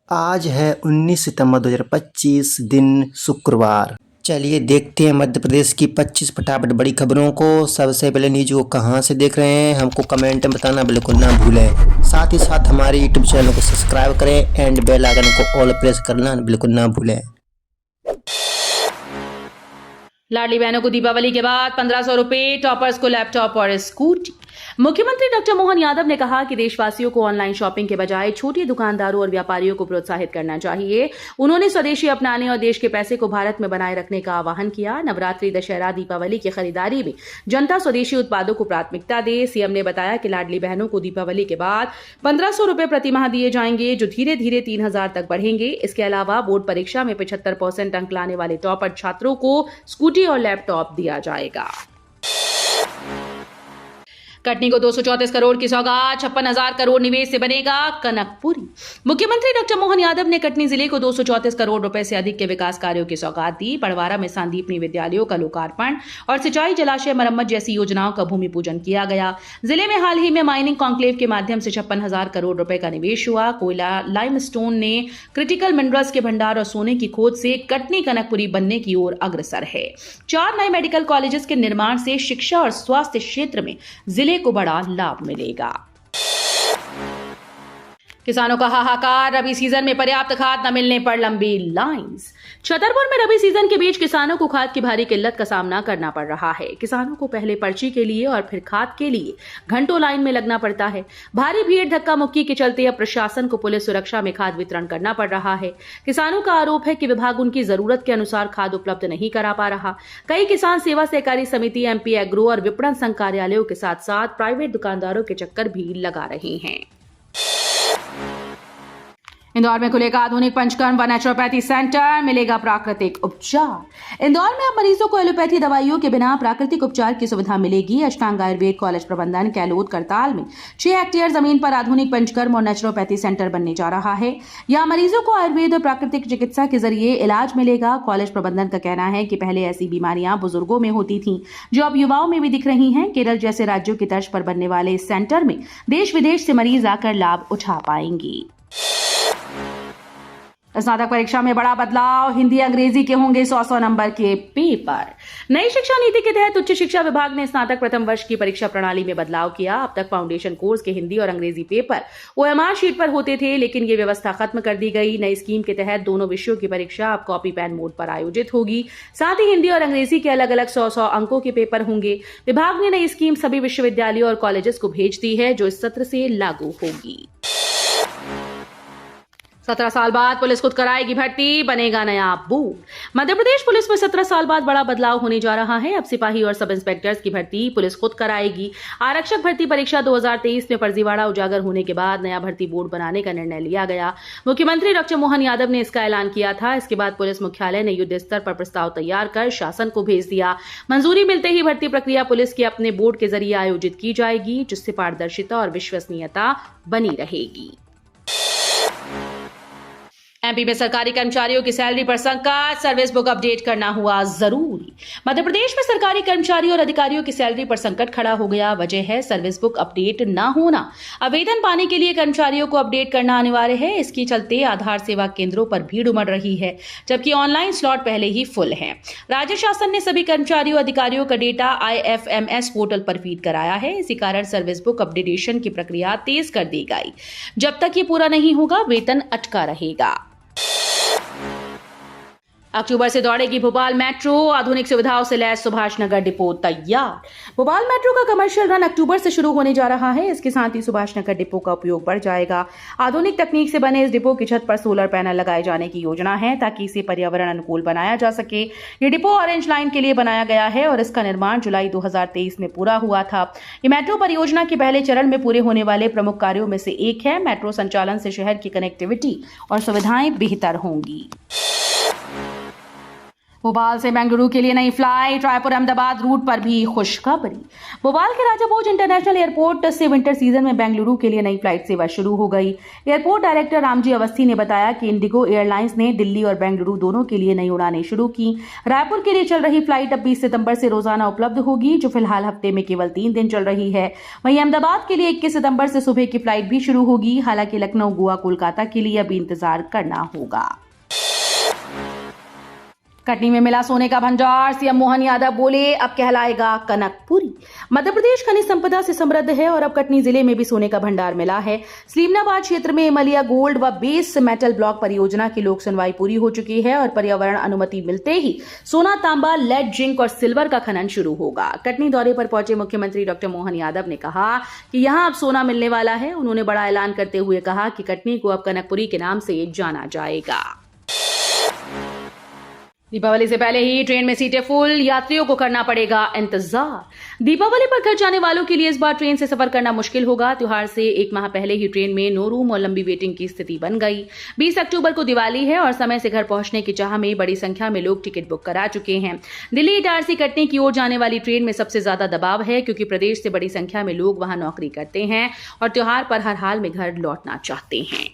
आज है 19 सितंबर 2025 दिन शुक्रवार। चलिए देखते हैं मध्य प्रदेश की 25 फटाफट बड़ी खबरों को। सबसे पहले न्यूज को कहां से देख रहे हैं हमको कमेंट में बताना बिल्कुल ना भूलें। साथ ही साथ हमारे यूट्यूब चैनल को सब्सक्राइब करें एंड बेल आइकन को ऑल प्रेस करना बिल्कुल ना भूलें। लाडली बहनों को दीपावली के बाद 1500 रुपए, टॉपर्स को लैपटॉप और स्कूटी। मुख्यमंत्री डॉक्टर मोहन यादव ने कहा कि देशवासियों को ऑनलाइन शॉपिंग के बजाय छोटे दुकानदारों और व्यापारियों को प्रोत्साहित करना चाहिए। उन्होंने स्वदेशी अपनाने और देश के पैसे को भारत में बनाए रखने का आह्वान किया। नवरात्रि, दशहरा, दीपावली की खरीदारी में जनता स्वदेशी उत्पादों को प्राथमिकता दे। सीएम ने बताया कि लाडली बहनों को दीपावली के बाद 1500 रुपए प्रति माह दिए जाएंगे, जो धीरे धीरे 3000 तक बढ़ेंगे। इसके अलावा बोर्ड परीक्षा में 75% अंक लाने वाले टॉपर छात्रों को स्कूटी और लैपटॉप दिया जाएगा। कटनी को 234 करोड़ की सौगात, 56,000 करोड़ निवेश से बनेगा कनकपुरी। मुख्यमंत्री डॉक्टर मोहन यादव ने कटनी जिले को 234 करोड़ रुपए से अधिक के विकास कार्यों की सौगात दी। बड़वारा में सांदीपनी विद्यालयों का लोकार्पण और सिंचाई जलाशय मरम्मत जैसी योजनाओं का भूमि पूजन किया गया। जिले में हाल ही में माइनिंग कॉन्क्लेव के माध्यम से 56,000 करोड़ रुपए का निवेश हुआ। कोयला, लाइमस्टोन ने क्रिटिकल मिनरल्स के भंडार और सोने की खोज से कटनी कनकपुरी बनने की ओर अग्रसर है। 4 नए मेडिकल कॉलेजेस के निर्माण से शिक्षा और स्वास्थ्य क्षेत्र में जिले को बड़ा लाभ मिलेगा। किसानों का हाहाकार, रबी सीजन में पर्याप्त खाद न मिलने पर लंबी लाइंस। छतरपुर में रबी सीजन के बीच किसानों को खाद की भारी किल्लत का सामना करना पड़ रहा है। किसानों को पहले पर्ची के लिए और फिर खाद के लिए घंटों लाइन में लगना पड़ता है। भारी भीड़ धक्का मुक्की के चलते अब प्रशासन को पुलिस सुरक्षा में खाद वितरण करना पड़ रहा है। किसानों का आरोप है कि विभाग उनकी जरूरत के अनुसार खाद उपलब्ध नहीं करा पा रहा। कई किसान सेवा सहकारी समिति, एमपी एग्रो और विपणन संघ कार्यालयों के साथ साथ प्राइवेट दुकानदारों के चक्कर भी लगा रहे हैं। इंदौर में खुलेगा आधुनिक पंचकर्म व नेचुरोपैथी सेंटर, मिलेगा प्राकृतिक उपचार। इंदौर में अब मरीजों को एलोपैथी दवाइयों के बिना प्राकृतिक उपचार की सुविधा मिलेगी। अष्टांग आयुर्वेद कॉलेज प्रबंधन कैलोद करताल में 6 हेक्टेयर जमीन पर आधुनिक पंचकर्म और नेचुरोपैथी सेंटर बनने जा रहा है। यहाँ मरीजों को आयुर्वेद और प्राकृतिक चिकित्सा के जरिए इलाज मिलेगा। कॉलेज प्रबंधन का कहना है कि पहले ऐसी बीमारियां बुजुर्गों में होती थी, जो अब युवाओं में भी दिख रही हैं। केरल जैसे राज्यों की तर्ज पर बनने वाले इस सेंटर में देश विदेश से मरीज आकर लाभ उठा पाएंगे। स्नातक परीक्षा में बड़ा बदलाव, हिंदी अंग्रेजी के होंगे 100 नंबर के पेपर। नई शिक्षा नीति के तहत उच्च शिक्षा विभाग ने स्नातक प्रथम वर्ष की परीक्षा प्रणाली में बदलाव किया। अब तक फाउंडेशन कोर्स के हिंदी और अंग्रेजी पेपर ओएमआर शीट पर होते थे, लेकिन ये व्यवस्था खत्म कर दी गई। नई स्कीम के तहत दोनों विषयों की परीक्षा अब कॉपी पेन मोड पर आयोजित होगी। साथ ही हिंदी और अंग्रेजी के अलग अलग 100 अंकों के पेपर होंगे। विभाग ने नई स्कीम सभी विश्वविद्यालयों और कॉलेजेस को भेज दी है, जो इस सत्र से लागू होगी। 17 साल बाद पुलिस खुद कराएगी भर्ती, बनेगा नया बोर्ड। मध्य प्रदेश पुलिस में 17 साल बाद बड़ा बदलाव होने जा रहा है। अब सिपाही और सब इंस्पेक्टर्स की भर्ती पुलिस खुद कराएगी। आरक्षक भर्ती परीक्षा 2023 में फर्जीवाड़ा उजागर होने के बाद नया भर्ती बोर्ड बनाने का निर्णय लिया गया। मुख्यमंत्री डॉक्टर मोहन यादव ने इसका ऐलान किया था। इसके बाद पुलिस मुख्यालय ने युद्ध स्तर पर प्रस्ताव तैयार कर शासन को भेज दिया। मंजूरी मिलते ही भर्ती प्रक्रिया पुलिस के अपने बोर्ड के जरिए आयोजित की जाएगी, जिससे पारदर्शिता और विश्वसनीयता बनी रहेगी। एमपी में सरकारी कर्मचारियों की सैलरी पर संकट, सर्विस बुक अपडेट करना हुआ जरूरी। मध्य प्रदेश में सरकारी कर्मचारियों और अधिकारियों की सैलरी पर संकट खड़ा हो गया। वजह है सर्विस बुक अपडेट न होना। आवेदन पाने के लिए कर्मचारियों को अपडेट करना अनिवार्य है। इसके चलते आधार सेवा केंद्रों पर भीड़ उमड़ रही है, जबकि ऑनलाइन स्लॉट पहले ही फुल है। राज्य शासन ने सभी कर्मचारियों अधिकारियों का डेटा IFMS पोर्टल पर फीड कराया है। इसी कारण सर्विस बुक अपडेटेशन की प्रक्रिया तेज कर दी गई। जब तक ये पूरा नहीं होगा, वेतन अटका रहेगा। अक्टूबर से दौड़ेगी भोपाल मेट्रो, आधुनिक सुविधाओं से लैस सुभाष नगर डिपो तैयार। भोपाल मेट्रो का कमर्शियल रन अक्टूबर से शुरू होने जा रहा है। इसके साथ ही सुभाष नगर डिपो का उपयोग बढ़ जाएगा। आधुनिक तकनीक से बने इस डिपो की छत पर सोलर पैनल लगाए जाने की योजना है, ताकि इसे पर्यावरण अनुकूल बनाया जा सके। ये डिपो ऑरेंज लाइन के लिए बनाया गया है और इसका निर्माण जुलाई 2023 में पूरा हुआ था। ये मेट्रो परियोजना के पहले चरण में पूरे होने वाले प्रमुख कार्यों में से एक है। मेट्रो संचालन से शहर की कनेक्टिविटी और सुविधाएं बेहतर होंगी। भोपाल से बेंगलुरु के लिए नई फ्लाइट, रायपुर अहमदाबाद रूट पर भी खुशखबरी। भोपाल के राजा भोज इंटरनेशनल एयरपोर्ट से विंटर सीजन में बेंगलुरु के लिए नई फ्लाइट सेवा शुरू हो गई। एयरपोर्ट डायरेक्टर रामजी अवस्थी ने बताया कि इंडिगो एयरलाइंस ने दिल्ली और बेंगलुरु दोनों के लिए नई उड़ानें शुरू की। रायपुर के लिए चल रही फ्लाइट अब 20 सितंबर से रोजाना उपलब्ध होगी, जो फिलहाल हफ्ते में केवल 3 दिन चल रही है। वहीं अहमदाबाद के लिए 21 सितंबर से सुबह की फ्लाइट भी शुरू होगी। हालांकि लखनऊ, गोवा, कोलकाता के लिए अभी इंतजार करना होगा। कटनी में मिला सोने का भंडार, सीएम मोहन यादव बोले अब कहलाएगा कनकपुरी। मध्य प्रदेश खनिज संपदा से समृद्ध है और अब कटनी जिले में भी सोने का भंडार मिला है। स्लीमनाबाद क्षेत्र में इमलिया गोल्ड व बेस मेटल ब्लॉक परियोजना की लोक सुनवाई पूरी हो चुकी है और पर्यावरण अनुमति मिलते ही सोना, तांबा, लेड, जिंक और सिल्वर का खनन शुरू होगा। कटनी दौरे पर पहुंचे मुख्यमंत्री डॉक्टर मोहन यादव ने कहा कि यहां अब सोना मिलने वाला है। उन्होंने बड़ा ऐलान करते हुए कहा कि कटनी को अब कनकपुरी के नाम से जाना जाएगा। दीपावली से पहले ही ट्रेन में सीटें फुल, यात्रियों को करना पड़ेगा इंतजार। दीपावली पर घर जाने वालों के लिए इस बार ट्रेन से सफर करना मुश्किल होगा। त्योहार से 1 माह पहले ही ट्रेन में नो रूम और लंबी वेटिंग की स्थिति बन गई। 20 अक्टूबर को दिवाली है और समय से घर पहुंचने की चाह में बड़ी संख्या में लोग टिकट बुक करा चुके हैं। दिल्ली इटारसी कटनी की ओर जाने वाली ट्रेन में सबसे ज्यादा दबाव है, क्योंकि प्रदेश से बड़ी संख्या में लोग वहां नौकरी करते हैं और त्योहार पर हर हाल में घर लौटना चाहते हैं।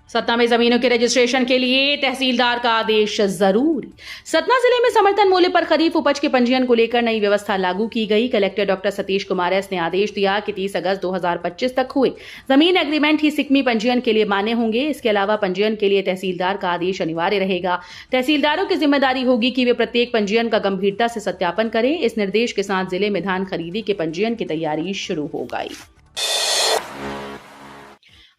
सतना में जमीनों के रजिस्ट्रेशन के लिए तहसीलदार का आदेश जरूरी। सतना जिले में समर्थन मूल्य पर खरीफ उपज के पंजीयन को लेकर नई व्यवस्था लागू की गई। Collector doctor Satish Kumar S ने आदेश दिया कि 30 अगस्त 2025 तक हुए जमीन एग्रीमेंट ही सिकमी पंजीयन के लिए मान्य होंगे। इसके अलावा पंजीयन के लिए तहसीलदार का आदेश अनिवार्य रहेगा। तहसीलदारों की जिम्मेदारी होगी कि वे प्रत्येक पंजीयन का गंभीरता से सत्यापन करें। इस निर्देश के साथ जिले में धान खरीदी के पंजीयन की तैयारी शुरू हो गई।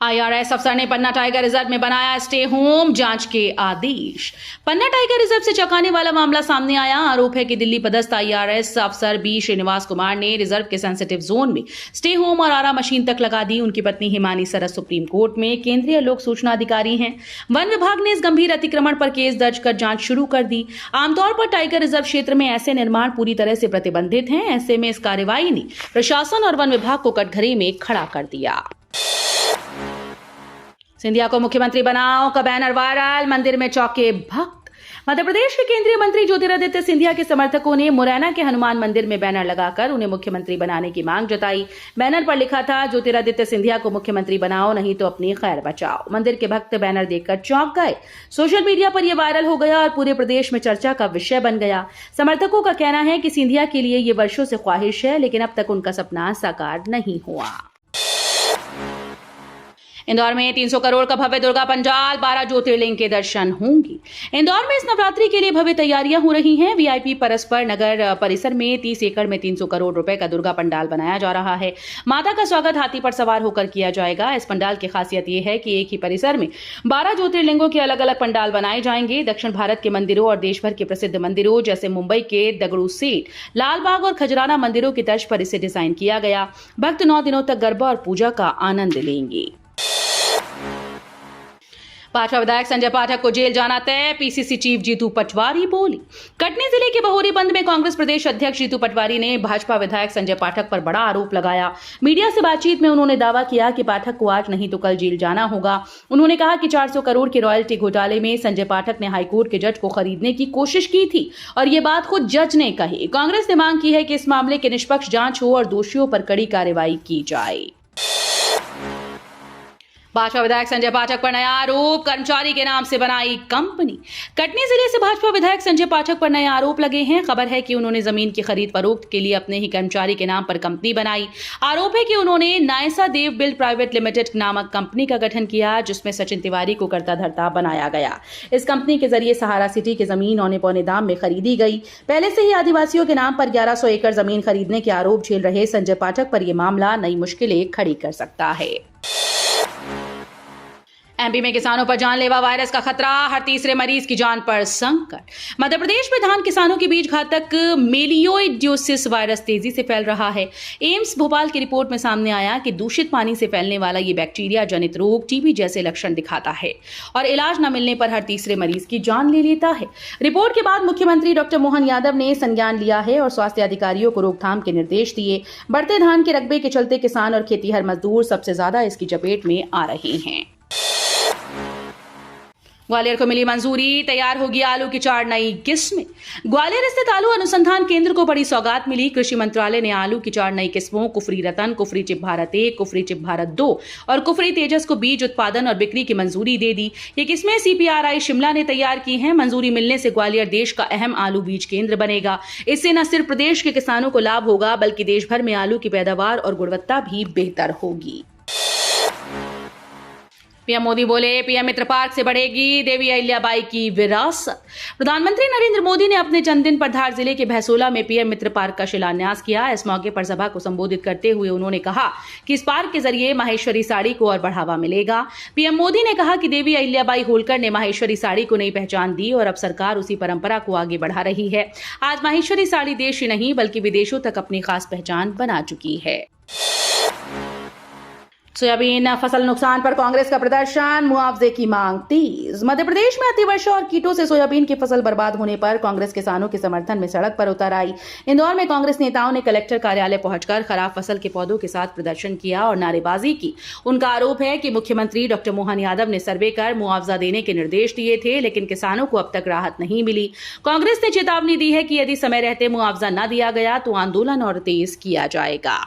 आईआरएस अफसर ने पन्ना टाइगर रिजर्व में बनाया स्टे होम, जांच के आदेश। पन्ना टाइगर रिजर्व से चौंकाने वाला मामला सामने आया। आरोप है कि दिल्ली पदस्थ आईआरएस अफसर बी श्रीनिवास कुमार ने रिजर्व के सेंसिटिव जोन में स्टे होम और आरा मशीन तक लगा दी। उनकी पत्नी हिमानी सरस सुप्रीम कोर्ट में केंद्रीय लोक सूचना अधिकारी हैं। वन विभाग ने इस गंभीर अतिक्रमण पर केस दर्ज कर जांच शुरू कर दी। आमतौर पर टाइगर रिजर्व क्षेत्र में ऐसे निर्माण पूरी तरह से प्रतिबंधित हैं। ऐसे में इस कार्रवाई ने प्रशासन और वन विभाग को कटघरे में खड़ा कर दिया। सिंधिया को मुख्यमंत्री बनाओ का बैनर वायरल, मंदिर में चौके भक्त। मध्य प्रदेश के केंद्रीय मंत्री ज्योतिरादित्य सिंधिया के समर्थकों ने मुरैना के हनुमान मंदिर में बैनर लगाकर उन्हें मुख्यमंत्री बनाने की मांग जताई। बैनर पर लिखा था, ज्योतिरादित्य सिंधिया को मुख्यमंत्री बनाओ, नहीं तो अपनी खैर बचाओ। मंदिर के भक्त बैनर देखकर चौंक गए। सोशल मीडिया पर यह वायरल हो गया और पूरे प्रदेश में चर्चा का विषय बन गया। समर्थकों का कहना है कि सिंधिया के लिए ये वर्षों से ख्वाहिश है, लेकिन अब तक उनका सपना साकार नहीं हुआ। इंदौर में 300 करोड़ का भव्य दुर्गा पंडाल, 12 ज्योतिर्लिंग के दर्शन होंगे। इंदौर में इस नवरात्रि के लिए भव्य तैयारियां हो रही हैं। वीआईपी परस्पर नगर परिसर में 30 एकड़ में 300 करोड़ रुपए का दुर्गा पंडाल बनाया जा रहा है। माता का स्वागत हाथी पर सवार होकर किया जाएगा। इस पंडाल की खासियत यह है कि एक ही परिसर में 12 ज्योतिर्लिंगों के अलग अलग पंडाल बनाए जाएंगे। दक्षिण भारत के मंदिरों और देश भर के प्रसिद्ध मंदिरों जैसे मुंबई के दगड़ू सेठ, लालबाग और खजराना मंदिरों की तर्ज पर इसे डिजाइन किया गया। भक्त 9 दिनों तक गरबा और पूजा का आनंद लेंगे। भाजपा विधायक संजय पाठक को जेल जाना तय, पीसीसी चीफ जीतू पटवारी बोली। कटनी जिले के बहोरी बंद में कांग्रेस प्रदेश अध्यक्ष जीतू पटवारी ने भाजपा विधायक संजय पाठक पर बड़ा आरोप लगाया। मीडिया से बातचीत में उन्होंने दावा किया कि पाठक को आज नहीं तो कल जेल जाना होगा। उन्होंने कहा कि 400 करोड़ के रॉयल्टी घोटाले में संजय पाठक ने हाईकोर्ट के जज को खरीदने की कोशिश की थी और ये बात खुद जज ने कही। कांग्रेस ने मांग की है कि इस मामले की निष्पक्ष जांच हो और दोषियों पर कड़ी कार्रवाई की जाए। भाजपा विधायक संजय पाठक पर नया आरोप, कर्मचारी के नाम से बनाई कंपनी। कटनी जिले से भाजपा विधायक संजय पाठक पर नए आरोप लगे हैं। खबर है कि उन्होंने जमीन की खरीद फरोख्त के लिए अपने ही कर्मचारी के नाम पर कंपनी बनाई। आरोप है कि उन्होंने नायसा देव बिल्ड प्राइवेट लिमिटेड नामक कंपनी का गठन किया, जिसमें सचिन तिवारी को कर्ता धर्ता बनाया गया। इस कंपनी के जरिए सहारा सिटी की जमीन औने पौने दाम में खरीदी गई। पहले से ही आदिवासियों के नाम पर 1100 एकड़ जमीन खरीदने के आरोप झेल रहे संजय पाठक पर यह मामला नई मुश्किलें खड़ी कर सकता है। एमपी में किसानों पर जानलेवा वायरस का खतरा, हर तीसरे मरीज की जान पर संकट। मध्य प्रदेश में धान किसानों के बीच घातक मेलियोइडियोसिस वायरस तेजी से फैल रहा है। एम्स भोपाल की रिपोर्ट में सामने आया कि दूषित पानी से फैलने वाला ये बैक्टीरिया जनित रोग टीबी जैसे लक्षण दिखाता है और इलाज न मिलने पर हर तीसरे मरीज की जान ले लेता है। रिपोर्ट के बाद मुख्यमंत्री डॉक्टर मोहन यादव ने संज्ञान लिया है और स्वास्थ्य अधिकारियों को रोकथाम के निर्देश दिए। बढ़ते धान के रकबे के चलते किसान और खेतीहर मजदूर सबसे ज्यादा इसकी चपेट में आ रहे हैं। ग्वालियर को मिली मंजूरी, तैयार होगी आलू की 4 नई किस्में। ग्वालियर स्थित आलू अनुसंधान केंद्र को बड़ी सौगात मिली। कृषि मंत्रालय ने आलू की 4 नई किस्मों कुफरी रतन, कुफरी चिप भारत 1, कुफरी चिप भारत 2 और कुफरी तेजस को बीज उत्पादन और बिक्री की मंजूरी दे दी। ये किस्में CPRI शिमला ने तैयार की हैं। मंजूरी मिलने से ग्वालियर देश का अहम आलू बीज केंद्र बनेगा। इससे न सिर्फ प्रदेश के किसानों को लाभ होगा बल्कि देश भर में आलू की पैदावार और गुणवत्ता भी बेहतर होगी। पीएम मोदी बोले, पीएम मित्र पार्क से बढ़ेगी देवी अहिल्याबाई की विरासत। प्रधानमंत्री नरेंद्र मोदी ने अपने जन्मदिन पर धार जिले के भैसोला में पीएम मित्र पार्क का शिलान्यास किया। इस मौके पर सभा को संबोधित करते हुए उन्होंने कहा कि इस पार्क के जरिए माहेश्वरी साड़ी को और बढ़ावा मिलेगा। पीएम मोदी ने कहा कि देवी अहिल्याबाई होलकर ने माहेश्वरी साड़ी को नई पहचान दी और अब सरकार उसी परंपरा को आगे बढ़ा रही है। आज माहेश्वरी साड़ी देश ही नहीं बल्कि विदेशों तक अपनी खास पहचान बना चुकी है। सोयाबीन फसल नुकसान पर कांग्रेस का प्रदर्शन, मुआवजे की मांग तेज। मध्य प्रदेश में अतिवर्षा और कीटों से सोयाबीन की फसल बर्बाद होने पर कांग्रेस किसानों के समर्थन में सड़क पर उतर आई। इंदौर में कांग्रेस नेताओं ने कलेक्टर कार्यालय पहुंचकर खराब फसल के पौधों के साथ प्रदर्शन किया और नारेबाजी की। उनका आरोप है कि मुख्यमंत्री डॉक्टर मोहन यादव ने सर्वे कर मुआवजा देने के निर्देश दिए थे, लेकिन किसानों को अब तक राहत नहीं मिली। कांग्रेस ने चेतावनी दी है कि यदि समय रहते मुआवजा न दिया गया तो आंदोलन और तेज किया जाएगा।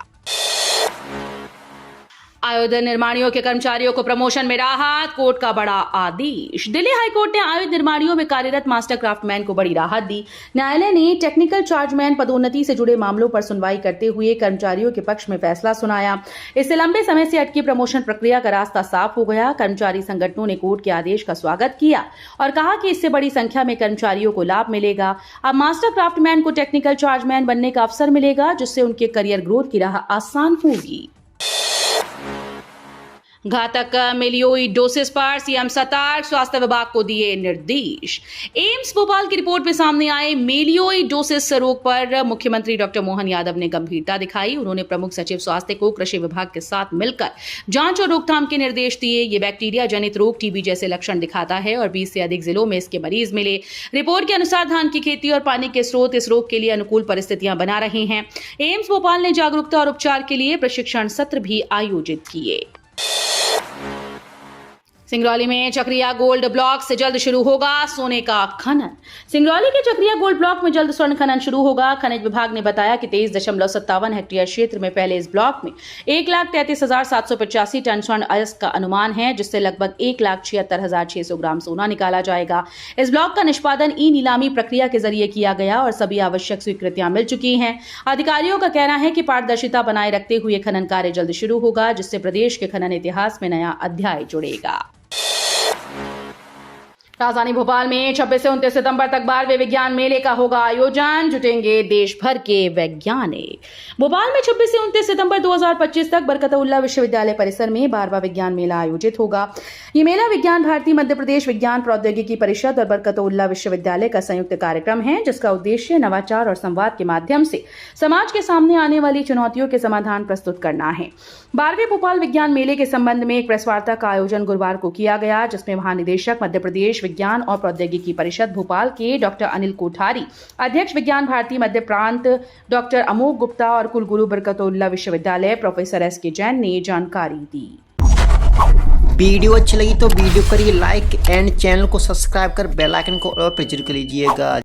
अयोध्या निर्माणियों के कर्मचारियों को प्रमोशन में राहत, कोर्ट का बड़ा आदेश। दिल्ली हाईकोर्ट ने अयोध्या निर्माणियों में कार्यरत मास्टर क्राफ्टमैन को बड़ी राहत दी। न्यायालय ने टेक्निकल चार्जमैन पदोन्नति से जुड़े मामलों पर सुनवाई करते हुए कर्मचारियों के पक्ष में फैसला सुनाया। इससे लंबे समय से अटकी प्रमोशन प्रक्रिया का रास्ता साफ हो गया। कर्मचारी संगठनों ने कोर्ट के आदेश का स्वागत किया और कहा कि इससे बड़ी संख्या में कर्मचारियों को लाभ मिलेगा। अब मास्टर क्राफ्टमैन को टेक्निकल चार्जमैन बनने का अवसर मिलेगा, जिससे उनके करियर ग्रोथ की राह आसान होगी। घातक मेलियोइडोसिस पर सीएम सतर्क, स्वास्थ्य विभाग को दिए निर्देश। एम्स भोपाल की रिपोर्ट में सामने आए मेलियोइडोसिस रोग पर मुख्यमंत्री डॉक्टर मोहन यादव ने गंभीरता दिखाई। उन्होंने प्रमुख सचिव स्वास्थ्य को कृषि विभाग के साथ मिलकर जांच और रोकथाम के निर्देश दिए। ये बैक्टीरिया जनित रोग टीबी जैसे लक्षण दिखाता है और 20 से अधिक जिलों में इसके मरीज मिले। रिपोर्ट के अनुसार धान की खेती और पानी के स्रोत इस रोग के लिए अनुकूल परिस्थितियां बना रहे हैं। एम्स भोपाल ने जागरूकता और उपचार के लिए प्रशिक्षण सत्र भी आयोजित किए। सिंगरौली में चक्रिया गोल्ड ब्लॉक से जल्द शुरू होगा सोने का खनन। सिंगरौली के चक्रिया गोल्ड ब्लॉक में जल्द स्वर्ण खनन शुरू होगा। खनिज विभाग ने बताया कि 23.57 हेक्टेयर क्षेत्र में पहले इस ब्लॉक में 1,33,785 टन स्वर्ण अयस्क का अनुमान है, जिससे लगभग 1,76,600 ग्राम सोना निकाला जाएगा। इस ब्लॉक का निष्पादन ई नीलामी प्रक्रिया के जरिए किया गया और सभी आवश्यक स्वीकृतियां मिल चुकी हैं। अधिकारियों का कहना है कि पारदर्शिता बनाए रखते हुए खनन कार्य जल्द शुरू होगा, जिससे प्रदेश के खनन इतिहास में नया अध्याय जुड़ेगा। राजधानी भोपाल में 26 से 29 सितंबर तक 12वें विज्ञान मेले का होगा आयोजन, जुटेंगे देश भर के वैज्ञानिक। भोपाल में 26 से 29 सितंबर 2025 तक बरकतउल्लाह विश्वविद्यालय परिसर में 12वां विज्ञान मेला आयोजित होगा। ये मेला विज्ञान भारती, मध्य प्रदेश विज्ञान प्रौद्योगिकी परिषद और बरकतउल्लाह विश्वविद्यालय का संयुक्त कार्यक्रम है, जिसका उद्देश्य नवाचार और संवाद के माध्यम से समाज के सामने आने वाली चुनौतियों के समाधान प्रस्तुत करना है। 12वें भोपाल विज्ञान मेले के संबंध में एक प्रेस वार्ता का आयोजन गुरुवार को किया गया, जिसमें महानिदेशक मध्य प्रदेश विज्ञान और प्रौद्योगिकी परिषद भोपाल के डॉक्टर अनिल कोठारी, अध्यक्ष विज्ञान भारती मध्य प्रांत डॉक्टर अमोघ गुप्ता और कुलगुरु बरकतउल्लाह विश्वविद्यालय प्रोफेसर एस.के. जैन ने जानकारी दी। वीडियो अच्छी लगी तो वीडियो करिए लाइक एंड चैनल को सब्सक्राइब कर बेल आइकन को और प्रेस कर लीजिएगा।